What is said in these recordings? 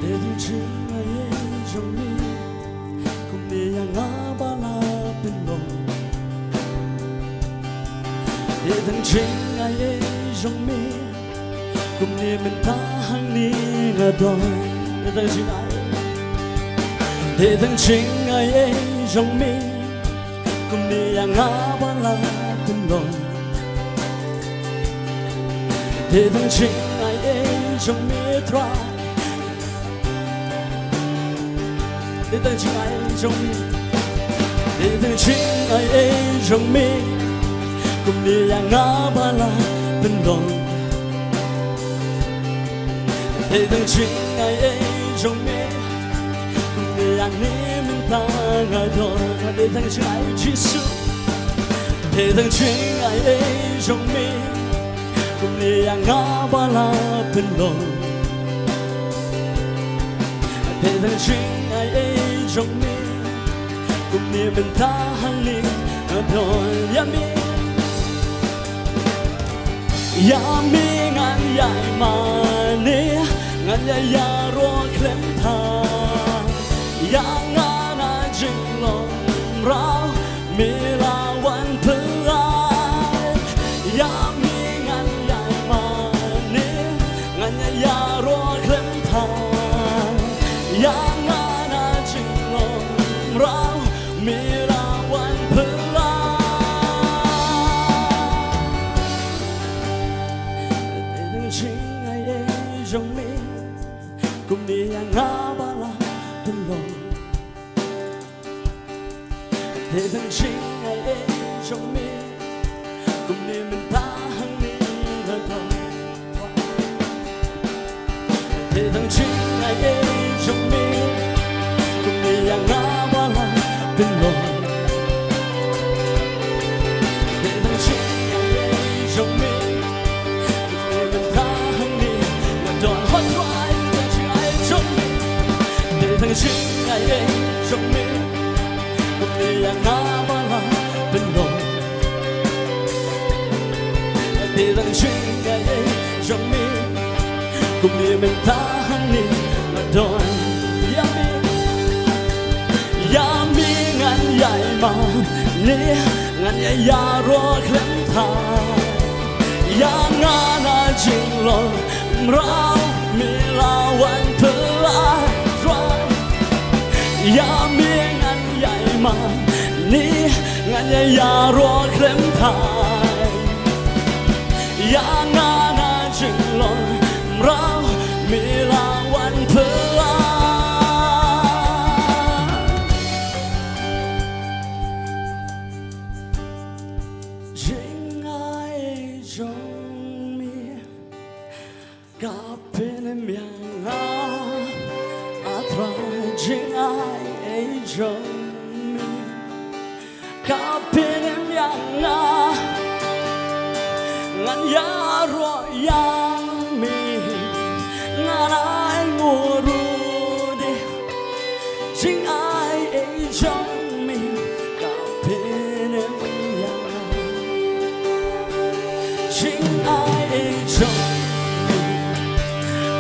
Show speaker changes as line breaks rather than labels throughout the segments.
대등칭하의 정리 꿈내양 아발라빈동 대등칭하의 정리 꿈내면 다항리가 더 대등칭하의 정리 꿈내양 아발라빈동 대등칭하의 정리 try 대등칭하의 정리 대등칭하의 정리 꿈내양 아발라빈동 대등칭하의 정리 꿈내양 내면 당하던 대등칭하의 지수 대등칭하의 정리 꿈내양 아발라빈동 대등칭하의 정리 꿈내면 다할리 던 야미 ngan yai mani ngan ya yaro klemta ya ngana jinglong rao mirawan pelai yami ngan yai mani ngan ya yaro klemta ya ngana jinglong rao mirawan pelai 대등칭하의 정리 꿈내양 아발라빈동 대등칭하의 정리 꿈내면 다항리가 더 대등칭하의 정리 꿈내양 아발라빈동 대등칭하의 정리 대등칭하의 정리 꿈내양 아발라빈동 대등칭하의 정리 꿈내면 다항리 던 야미 ngan yai ma ni ngan ya yaro klemta ya ngana jinglong rao melawan pelai yami ngan yai ma ni ngan ya yaro klemta ya ngana jinglong rao melawan pelai Jingai jongmi kapenem yang atra jingai jongmi kapenem yang ngan yaro yang mi nganai ngurudi jingai jongmi kapenem yang jingai jongmi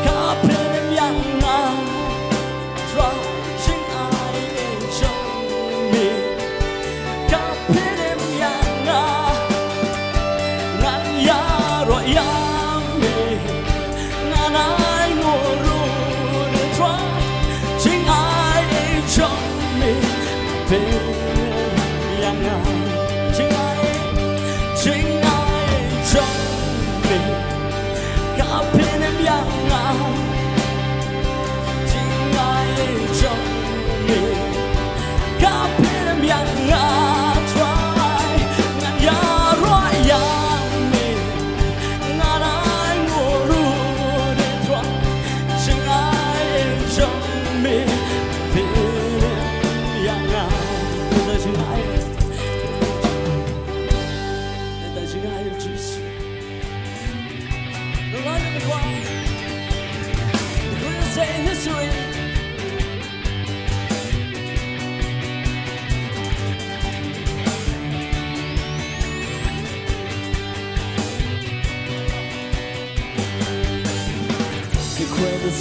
kapenem yang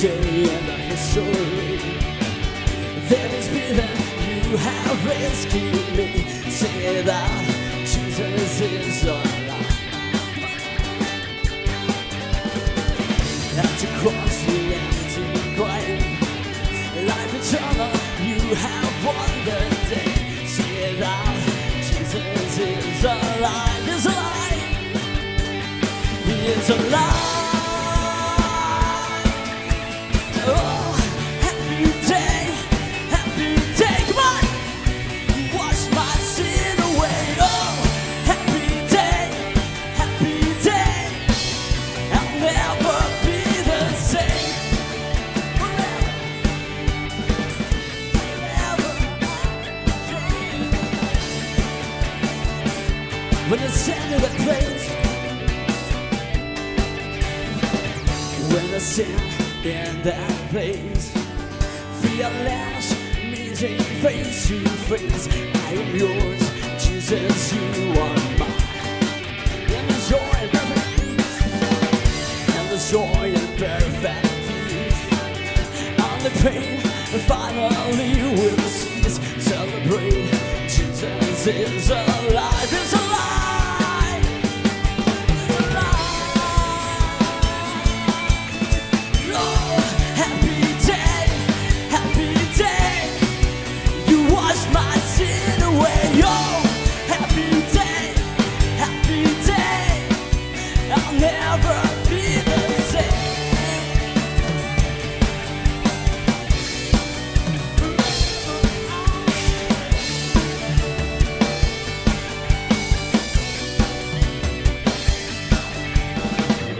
day in the history. That is been you have rescued me. Say that Jesus is alive. And to cross the empty grave, life eternal, you have won the day. Say that Jesus is alive, is alive, he is alive. Oh, happy day, come on, wash my sin away. Oh, happy day, I'll never be the same. Forever, when the sin of the place, when the sin in that place, fearless, meeting face to face. I am yours, Jesus, you are mine. And the joy and perfect peace, and the joy and perfect peace, and the pain finally will cease. Celebrate, Jesus is alive, is alive, is alive. Oh, happy day, you wash my sin away. Oh, happy day, I'll never be the same.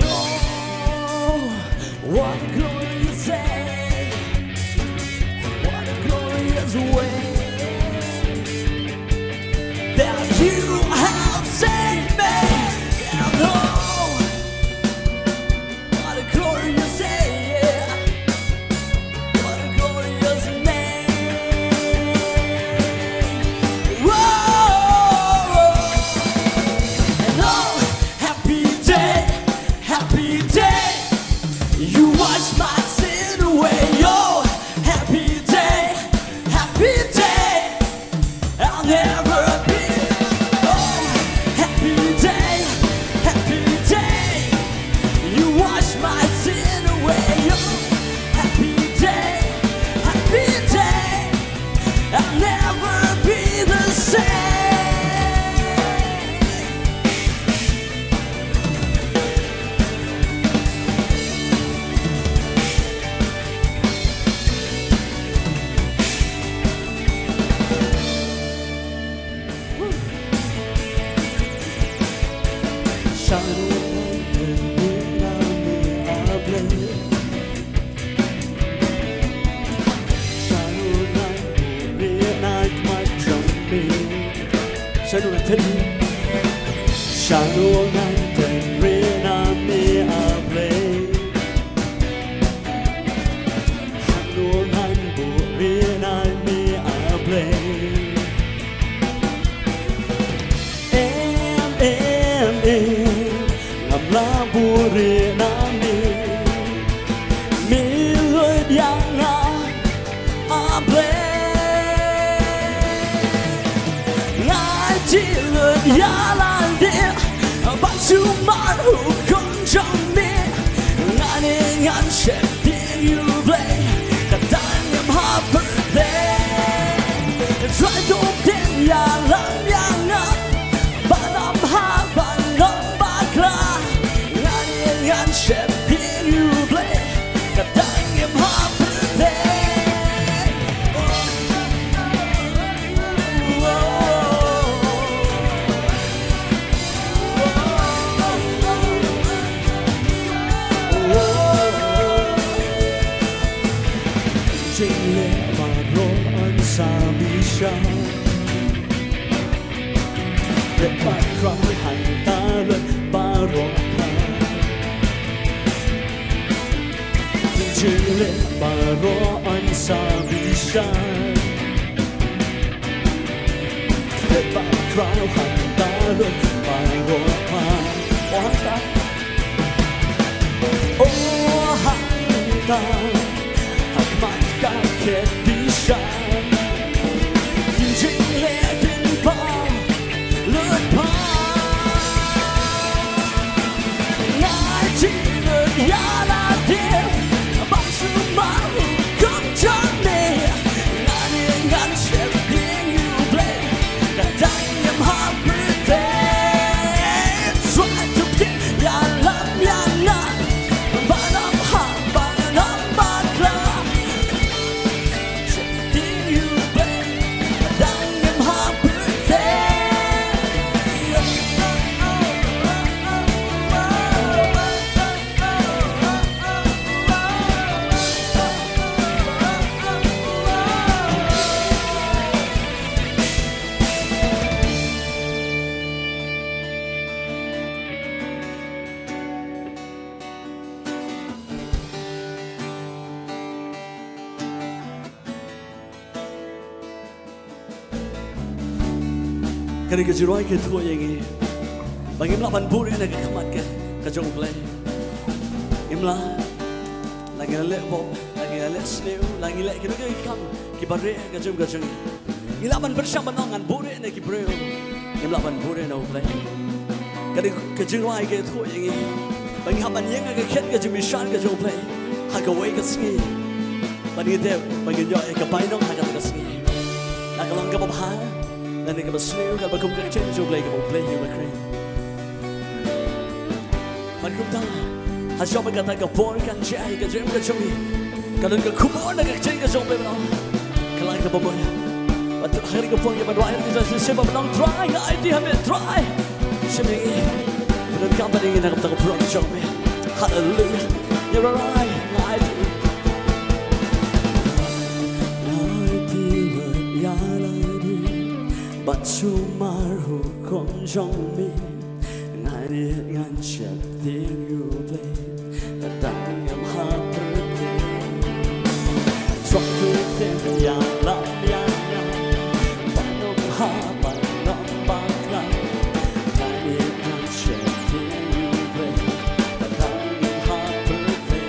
Oh, what a glorious day, what a glorious way that you have saved me. And oh, what a glorious day, yeah. What a glorious name. Whoa, and oh, happy day, you wash my sin away. Oh, happy day, I'll never be. Oh, happy day, you wash my sin away. Oh, happy day, I'll never be the same. Shadow night and rain on me a play. Shadow night and rain on me a play. Ngam la buri nami milud yang a play. Ngai chi lud ya lan dia bắt chú mắt hữu không trong miệng. Ngài nên ngăn chẹp tiếng you play cả tan nhầm hát birthday. Try to đến nhà lắm yang ngất bạn âm hát bạn ngâm bát la. Ngài nên ngăn chẹp tiếng you play cả tan nhầm hát birthday. Để bắt khóa hành ta luận ba rõ hàng Chữ lệ ba rõ anh xa bị shan Để bắt khóa hành ta luận ba rõ hàng Oán ta Ô hành kan att man kan kedisha Jing leken pa lut pa Ngai tilen yala de Basu mahu kom jane Ngani ngan shep ding you play Kadang yam hap breathe Try to pick ya lam ya na Banam ha banam bakla Shep ding you play Kadang yam hap breathe Kani ka jiroy ke thua yengi bang imla ban buri na ka khamat ke ka jong play imla lagi le bob lagi le sneu lagi le kinu ke kam ki bare ka jong ila ban bersama nongan buri na ki breu imla ban buri na play kani ka jiroy ke thua yengi bang haban yenga ka khet ka jimi shan ka jong play ha ka wei ka ski bang ide bang yo ka bai nong ha ka ski na ka long ka bob ha Then they give a snail, but come to change your play, come play you a crane. But come down, I shop a cat a boy can check a gym get me. Got a come on, I can change a job. Collect a boy. But the hurry upon you, but why is a ship of long try? I have it try. Shipping the company in a front show me. Hallelujah, you're alive, I do. But tomorrow comes on me And I can't shut thing you play But I'm happy Try to think ya love ya But I'm happy not back And I can't shut thing you play But I'm happy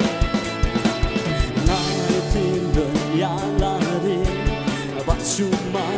And I think ya love But tomorrow